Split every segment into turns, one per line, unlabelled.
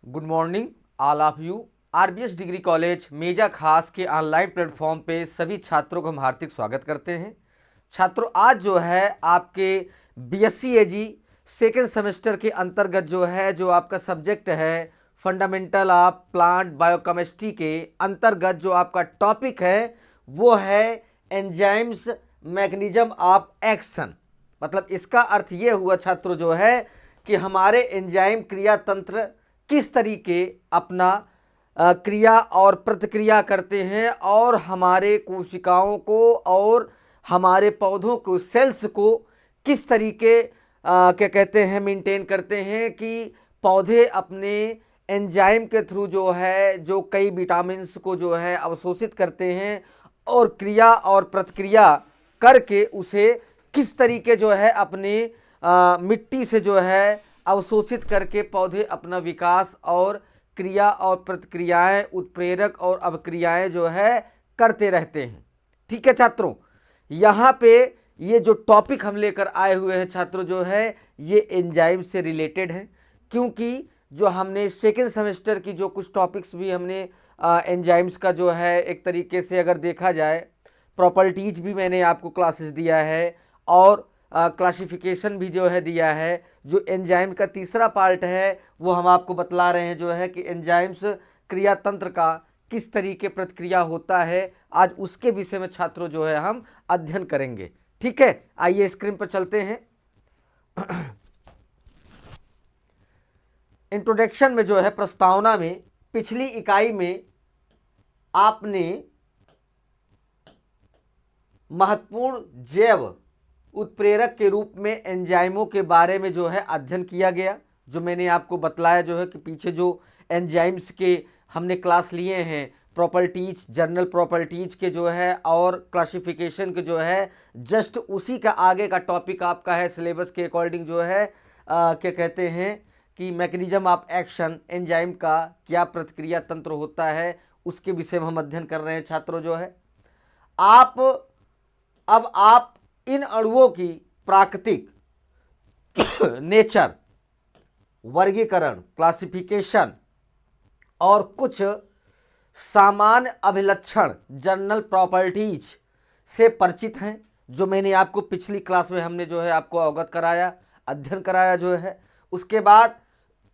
Good morning all of you. RBS degree college Meja खास के online platform पे सभी छात्रों को हम हार्दिक स्वागत करते हैं। छात्रों, आज जो है आपके बीएससी एजी सेकेंड सेमेस्टर के अंतर्गत जो आपका सब्जेक्ट है फंडामेंटल ऑफ प्लांट बायोकेमिस्ट्री के अंतर्गत जो आपका टॉपिक है वो है एंजाइम्स मैकेनिज्म ऑफ एक्शन। मतलब इसका अर्थ ये हुआ छात्रों जो है कि हमारे एंजाइम क्रिया तंत्र किस तरीके अपना क्रिया और प्रतिक्रिया करते हैं और हमारे कोशिकाओं को और हमारे पौधों को सेल्स को किस तरीके क्या कहते हैं मेंटेन करते हैं कि पौधे अपने एंजाइम के थ्रू जो है जो कई विटामिन्स को जो है अवशोषित करते हैं और क्रिया और प्रतिक्रिया करके उसे किस तरीके जो है अपनी मिट्टी से जो है अवशोषित करके पौधे अपना विकास और क्रिया और प्रतिक्रियाएं उत्प्रेरक और अवक्रियाएं जो है करते रहते हैं। ठीक है छात्रों, यहाँ पे ये जो टॉपिक हम लेकर आए हुए हैं छात्रों जो है ये एंजाइम से रिलेटेड है, क्योंकि जो हमने सेकेंड सेमेस्टर की जो कुछ टॉपिक्स भी हमने एंजाइम्स का जो है एक तरीके से अगर देखा जाए प्रॉपर्टीज भी मैंने आपको क्लासेस दिया है और क्लासिफिकेशन भी जो है दिया है। जो एंजाइम का तीसरा पार्ट है वो हम आपको बतला रहे हैं जो है कि एंजाइम्स क्रिया तंत्र का किस तरीके प्रतिक्रिया होता है। आज उसके विषय में छात्रों जो है हम अध्ययन करेंगे। ठीक है, आइए स्क्रीन पर चलते हैं। इंट्रोडक्शन में जो है प्रस्तावना में पिछली इकाई में आपने महत्वपूर्ण जैव उत्प्रेरक के रूप में एंजाइमों के बारे में जो है अध्ययन किया गया। जो मैंने आपको बतलाया जो है कि पीछे जो एंजाइम्स के हमने क्लास लिए हैं प्रॉपर्टीज जनरल प्रॉपर्टीज के जो है और क्लासिफिकेशन के जो है जस्ट उसी का आगे का टॉपिक आपका है सिलेबस के अकॉर्डिंग जो है क्या कहते हैं कि मैकेनिज्म ऑफ एक्शन एंजाइम का क्या प्रतिक्रिया तंत्र होता है उसके विषय में हम अध्ययन कर रहे हैं छात्रों जो है। अब आप इन अणुओं की प्राकृतिक नेचर वर्गीकरण क्लासिफिकेशन और कुछ सामान्य अभिलक्षण जनरल प्रॉपर्टीज से परिचित हैं, जो मैंने आपको पिछली क्लास में हमने जो है आपको अवगत कराया अध्ययन कराया जो है। उसके बाद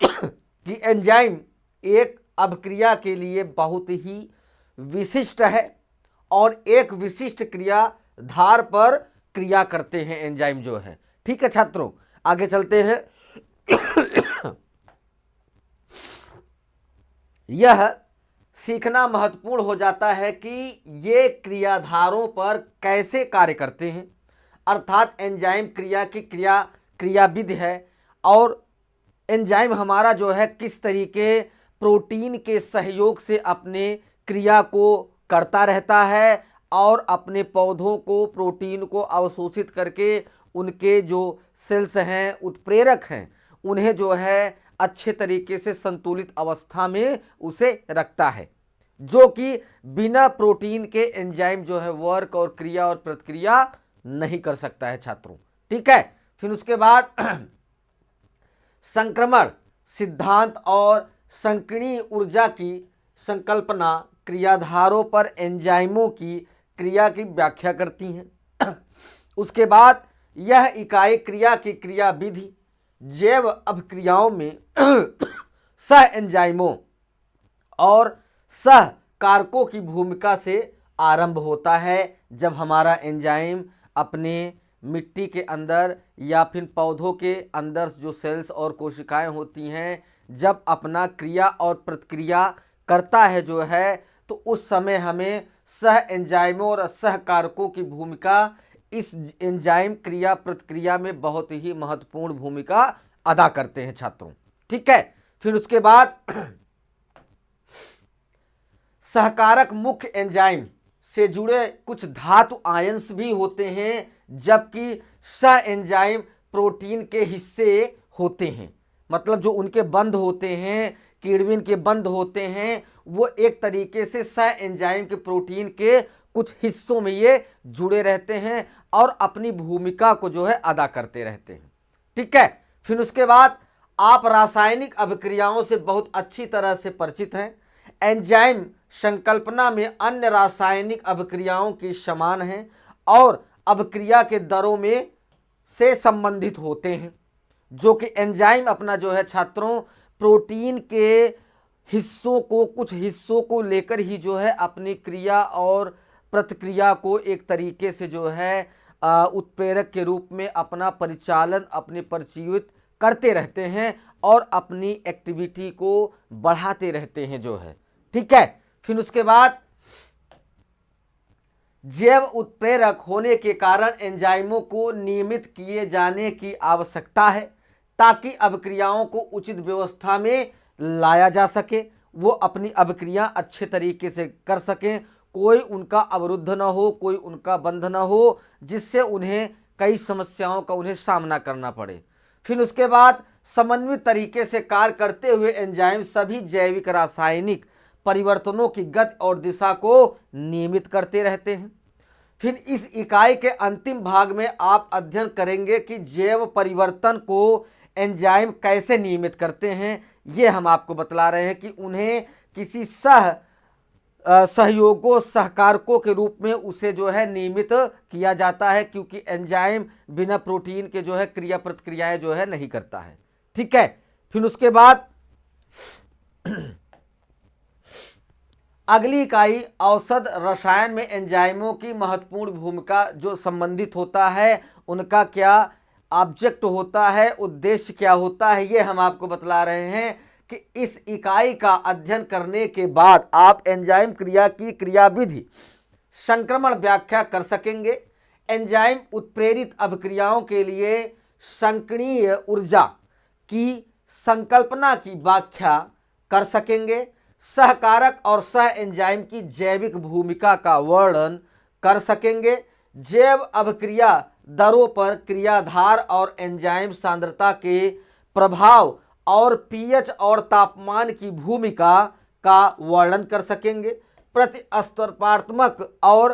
कि एंजाइम एक अभिक्रिया के लिए बहुत ही विशिष्ट है और एक विशिष्ट क्रिया धार पर क्रिया करते हैं एंजाइम जो है। ठीक है छात्रों, आगे चलते हैं। यह सीखना महत्वपूर्ण हो जाता है कि ये क्रियाधारों पर कैसे कार्य करते हैं, अर्थात एंजाइम क्रिया की क्रियाविधि है और एंजाइम हमारा जो है किस तरीके प्रोटीन के सहयोग से अपने क्रिया को करता रहता है और अपने पौधों को प्रोटीन को अवशोषित करके उनके जो सेल्स हैं उत्प्रेरक हैं उन्हें जो है अच्छे तरीके से संतुलित अवस्था में उसे रखता है, जो कि बिना प्रोटीन के एंजाइम जो है वर्क और क्रिया और प्रतिक्रिया नहीं कर सकता है छात्रों। ठीक है, फिर उसके बाद संक्रमण सिद्धांत और संकीर्ण ऊर्जा की संकल्पना क्रियाधारों पर एंजाइमों की क्रिया की व्याख्या करती हैं। उसके बाद यह इकाई क्रिया की क्रियाविधि जैव अभिक्रियाओं में सह एंजाइमों और सह कारकों की भूमिका से आरंभ होता है। जब हमारा एंजाइम अपने मिट्टी के अंदर या फिर पौधों के अंदर जो सेल्स और कोशिकाएं होती हैं जब अपना क्रिया और प्रतिक्रिया करता है जो है तो उस समय हमें सह एंजाइमों और सह कारकों की भूमिका इस एंजाइम क्रिया प्रतिक्रिया में बहुत ही महत्वपूर्ण भूमिका अदा करते हैं छात्रों। ठीक है, फिर उसके बाद सहकारक मुख्य एंजाइम से जुड़े कुछ धातु आयंस भी होते हैं, जबकि सह एंजाइम प्रोटीन के हिस्से होते हैं। मतलब जो उनके बंध होते हैं किण्विन के बंध होते हैं वो एक तरीके से सह एंजाइम के प्रोटीन के कुछ हिस्सों में ये जुड़े रहते हैं और अपनी भूमिका को जो है अदा करते रहते हैं। ठीक है, फिर उसके बाद आप रासायनिक अभिक्रियाओं से बहुत अच्छी तरह से परिचित हैं। एंजाइम संकल्पना में अन्य रासायनिक अभिक्रियाओं के समान हैं और अभिक्रिया के दरों में से संबंधित होते हैं, जो कि एंजाइम अपना जो है छात्रों प्रोटीन के हिस्सों को, कुछ हिस्सों को लेकर ही जो है अपनी क्रिया और प्रतिक्रिया को एक तरीके से जो है उत्प्रेरक के रूप में अपना परिचालन, अपने प्रचलित करते रहते हैं और अपनी एक्टिविटी को बढ़ाते रहते हैं जो है। ठीक है। फिर उसके बाद जैव उत्प्रेरक होने के कारण एंजाइमों को नियमित किए जाने की आवश्यकता है ताकि अभिक्रियाओं को उचित व्यवस्था में लाया जा सके, वो अपनी अभिक्रिया अच्छे तरीके से कर सकें, कोई उनका अवरुद्ध न हो, कोई उनका बंध न हो, जिससे उन्हें कई समस्याओं का उन्हें सामना करना पड़े। फिर उसके बाद समन्वित तरीके से कार्य करते हुए एंजाइम सभी जैविक रासायनिक परिवर्तनों की गति और दिशा को नियमित करते रहते हैं। फिर इस इकाई के अंतिम भाग में आप अध्ययन करेंगे कि जैव परिवर्तन को एंजाइम कैसे नियमित करते हैं। ये हम आपको बतला रहे हैं कि उन्हें किसी सहयोगों, सहकारकों के रूप में उसे जो है नियमित किया जाता है, क्योंकि एंजाइम बिना प्रोटीन के जो है क्रिया प्रतिक्रियाएं जो है नहीं करता है। ठीक है। फिर उसके बाद अगली इकाई औषध रसायन में एंजाइमों की महत्वपूर्ण भूमिका जो संबंधित होता है, उनका क्या ऑब्जेक्ट होता है, उद्देश्य क्या होता है, ये हम आपको बतला रहे हैं कि इस इकाई का अध्ययन करने के बाद आप एंजाइम क्रिया की क्रियाविधि संक्रमण व्याख्या कर सकेंगे। एंजाइम उत्प्रेरित अभिक्रियाओं के लिए संकरणीय ऊर्जा की संकल्पना की व्याख्या कर सकेंगे। सहकारक और सह एंजाइम की जैविक भूमिका का वर्णन कर सकेंगे। जैव अभिक्रिया दरों पर क्रियाधार और एंजाइम सांद्रता के प्रभाव और पीएच और तापमान की भूमिका का वर्णन कर सकेंगे। प्रतिस्पर्धात्मक और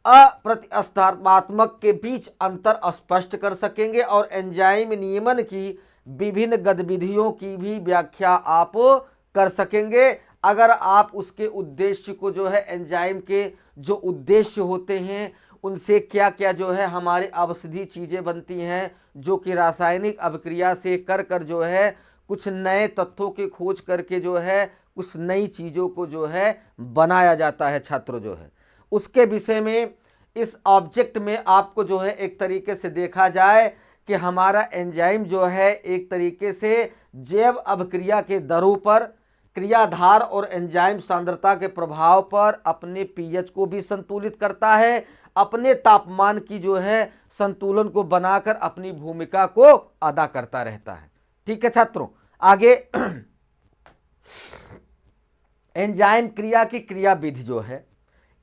अप्रतिस्पर्धात्मक के बीच अंतर स्पष्ट कर सकेंगे और एंजाइम नियमन की विभिन्न गतिविधियों की भी व्याख्या आप कर सकेंगे। अगर आप उसके उद्देश्य को जो है, एंजाइम के जो उद्देश्य होते हैं उनसे क्या क्या जो है हमारे औषधि चीज़ें बनती हैं, जो कि रासायनिक अभिक्रिया से कर कर जो है कुछ नए तत्वों की खोज करके जो है कुछ नई चीज़ों को जो है बनाया जाता है छात्रों जो है, उसके विषय में इस ऑब्जेक्ट में आपको जो है एक तरीके से देखा जाए कि हमारा एंजाइम जो है एक तरीके से जैव अभिक्रिया के दरों पर, क्रियाधार और एंजाइम सांद्रता के प्रभाव पर अपने पीएच को भी संतुलित करता है, अपने तापमान की जो है संतुलन को बनाकर अपनी भूमिका को अदा करता रहता है। ठीक है छात्रों, आगे एंजाइम क्रिया की क्रियाविधि जो है,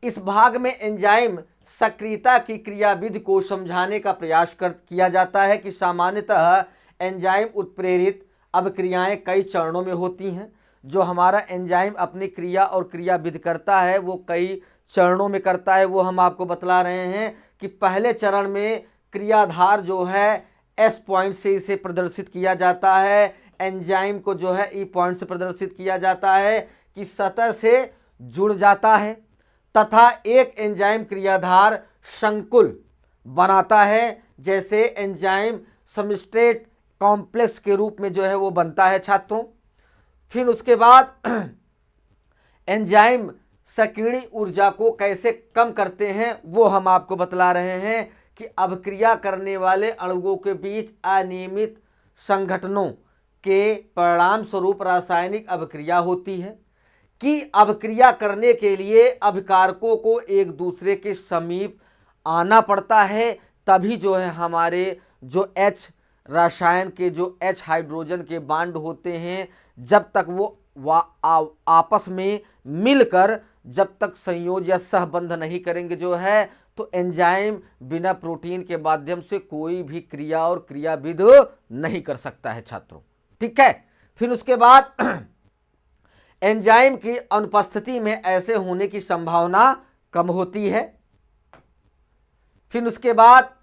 इस भाग में एंजाइम सक्रियता की क्रियाविधि को समझाने का प्रयास किया जाता है कि सामान्यतः एंजाइम उत्प्रेरित अभिक्रियाएं कई चरणों में होती हैं। जो हमारा एंजाइम अपनी क्रिया और क्रियाविधि करता है वो कई चरणों में करता है। वो हम आपको बतला रहे हैं कि पहले चरण में क्रियाधार जो है एस पॉइंट से इसे प्रदर्शित किया जाता है, एंजाइम को जो है ई पॉइंट से प्रदर्शित किया जाता है कि सतह से जुड़ जाता है, तथा एक एंजाइम क्रियाधार संकुल बनाता है, जैसे एंजाइम सबस्ट्रेट कॉम्प्लेक्स के रूप में जो है वो बनता है छात्रों। फिर उसके बाद एंजाइम सक्रिय ऊर्जा को कैसे कम करते हैं वो हम आपको बतला रहे हैं कि अभिक्रिया करने वाले अणुओं के बीच अनियमित संघटनों के परिणाम स्वरूप रासायनिक अभिक्रिया होती है कि अभिक्रिया करने के लिए अभिकारकों को एक दूसरे के समीप आना पड़ता है, तभी जो है हमारे जो H रसायन के जो H हाइड्रोजन के बांड होते हैं, जब तक वो आपस में मिलकर जब तक संयोज या सहबंध नहीं करेंगे जो है, तो एंजाइम बिना प्रोटीन के माध्यम से कोई भी क्रिया और क्रियाविधि नहीं कर सकता है छात्रों। ठीक है। फिर उसके बाद एंजाइम की अनुपस्थिति में ऐसे होने की संभावना कम होती है। फिर उसके बाद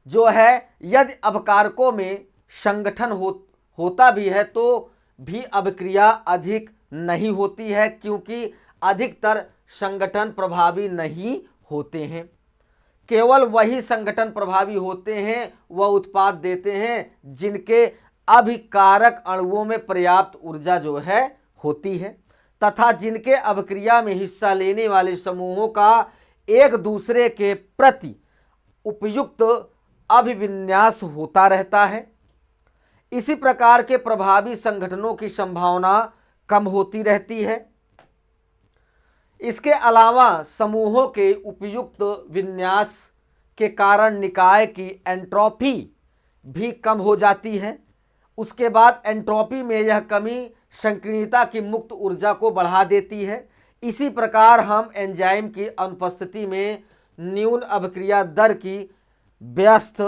जो है यदि अभिकारकों में संगठन होता भी है तो भी अभिक्रिया अधिक नहीं होती है, क्योंकि अधिकतर संगठन प्रभावी नहीं होते हैं। केवल वही संगठन प्रभावी होते हैं, वह उत्पाद देते हैं जिनके अभिकारक अणुओं में पर्याप्त ऊर्जा जो है होती है, तथा जिनके अभिक्रिया में हिस्सा लेने वाले समूहों का एक दूसरे के प्रति उपयुक्त अभिविन्यास होता रहता है। इसी प्रकार के प्रभावी संगठनों की संभावना कम होती रहती है। इसके अलावा समूहों के उपयुक्त विन्यास के कारण निकाय की एंट्रोपी भी कम हो जाती है। उसके बाद एंट्रोपी में यह कमी संकीर्णता की मुक्त ऊर्जा को बढ़ा देती है। इसी प्रकार हम एंजाइम की अनुपस्थिति में न्यून अभिक्रिया दर की व्यस्त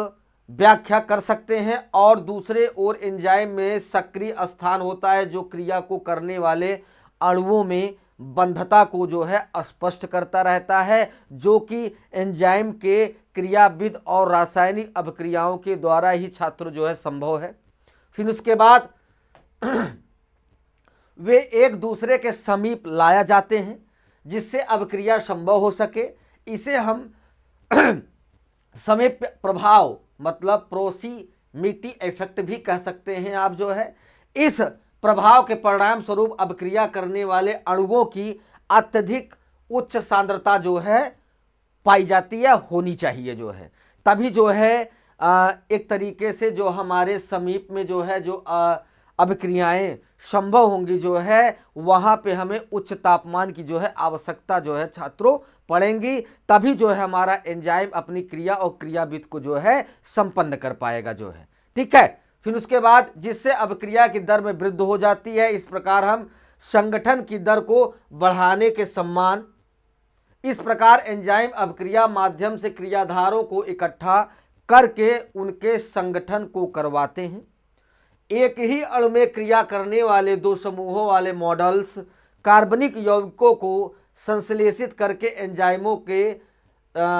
व्याख्या कर सकते हैं, और दूसरे ओर एंजाइम में सक्रिय स्थान होता है जो क्रिया को करने वाले अणुओं में बंधता को जो है स्पष्ट करता रहता है, जो कि एंजाइम के क्रियाविद और रासायनिक अभिक्रियाओं के द्वारा ही छात्र जो है संभव है। फिर उसके बाद वे एक दूसरे के समीप लाया जाते हैं जिससे अभिक्रिया संभव हो सके। इसे हम समीप प्रभाव मतलब प्रोक्सिमिटी इफेक्ट भी कह सकते हैं आप जो है। इस प्रभाव के परिणाम स्वरूप अभिक्रिया करने वाले अणुओं की अत्यधिक उच्च सांद्रता जो है पाई जाती है, होनी चाहिए जो है, तभी जो है एक तरीके से जो हमारे समीप में जो है जो अभिक्रियाएं संभव होंगी जो है, वहाँ पे हमें उच्च तापमान की जो है आवश्यकता जो है छात्रों पड़ेंगी, तभी जो है हमारा एंजाइम अपनी क्रिया और क्रियाविद को जो है संपन्न कर पाएगा जो है। ठीक है। फिर उसके बाद जिससे अभिक्रिया की दर में वृद्धि हो जाती है। इस प्रकार हम संगठन की दर को बढ़ाने के समान इस प्रकार एंजाइम अभिक्रिया माध्यम से क्रियाधारों को इकट्ठा करके उनके संगठन को करवाते हैं। एक ही अणु में क्रिया करने वाले दो समूहों वाले मॉडल्स कार्बनिक यौगिकों को संश्लेषित करके एंजाइमों के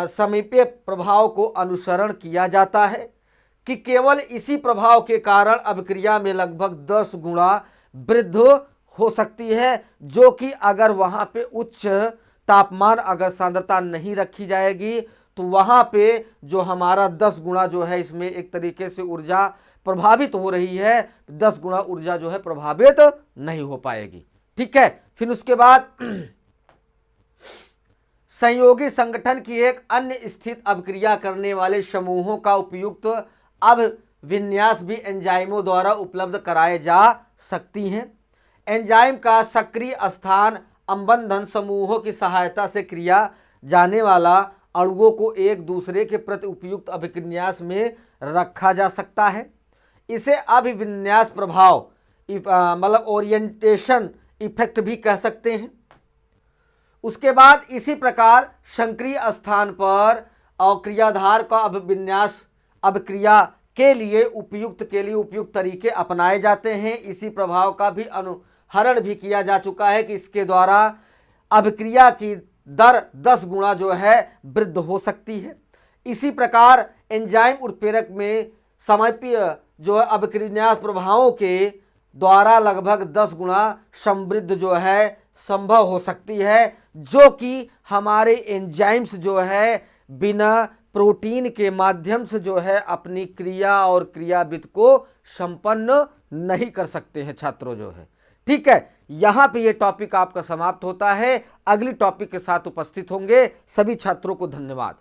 समीपीय प्रभाव को अनुसरण किया जाता है कि केवल इसी प्रभाव के कारण अभिक्रिया में लगभग 10 गुना वृद्धि हो सकती है, जो कि अगर वहाँ पे उच्च तापमान अगर सांद्रता नहीं रखी जाएगी तो वहाँ पे जो हमारा 10 गुना जो है इसमें एक तरीके से ऊर्जा प्रभावित हो रही है, 10 गुना ऊर्जा जो है प्रभावित नहीं हो पाएगी। ठीक है। फिर उसके बाद संयोगी संगठन की एक अन्य स्थित अभिक्रिया करने वाले समूहों का उपयुक्त अभिविन्यास भी एंजाइमों द्वारा उपलब्ध कराए जा सकती हैं। एंजाइम का सक्रिय स्थान अम्बंधन समूहों की सहायता से क्रिया जाने वाला अणुओं को एक दूसरे के प्रति उपयुक्त अभिविन्यास में रखा जा सकता है। इसे अभिविन्यास प्रभाव मतलब ओरिएंटेशन इफेक्ट भी कह सकते हैं। उसके बाद इसी प्रकार संक्रिय स्थान पर और क्रियाधार का अभिविन्यास अभिक्रिया के लिए उपयुक्त तरीके अपनाए जाते हैं। इसी प्रभाव का भी अनुहरण भी किया जा चुका है कि इसके द्वारा अभिक्रिया की दर 10 गुना जो है वृद्ध हो सकती है। इसी प्रकार एंजाइम उत्प्रेरक में समीपीय जो है अभिक्रियान्यास प्रभावों के द्वारा लगभग 10 गुना समृद्ध जो है संभव हो सकती है, जो कि हमारे एंजाइम्स जो है बिना प्रोटीन के माध्यम से जो है अपनी क्रिया और क्रियाविद को संपन्न नहीं कर सकते हैं छात्रों जो है। ठीक है। यहाँ पे ये टॉपिक आपका समाप्त होता है। अगली टॉपिक के साथ उपस्थित होंगे। सभी छात्रों को धन्यवाद।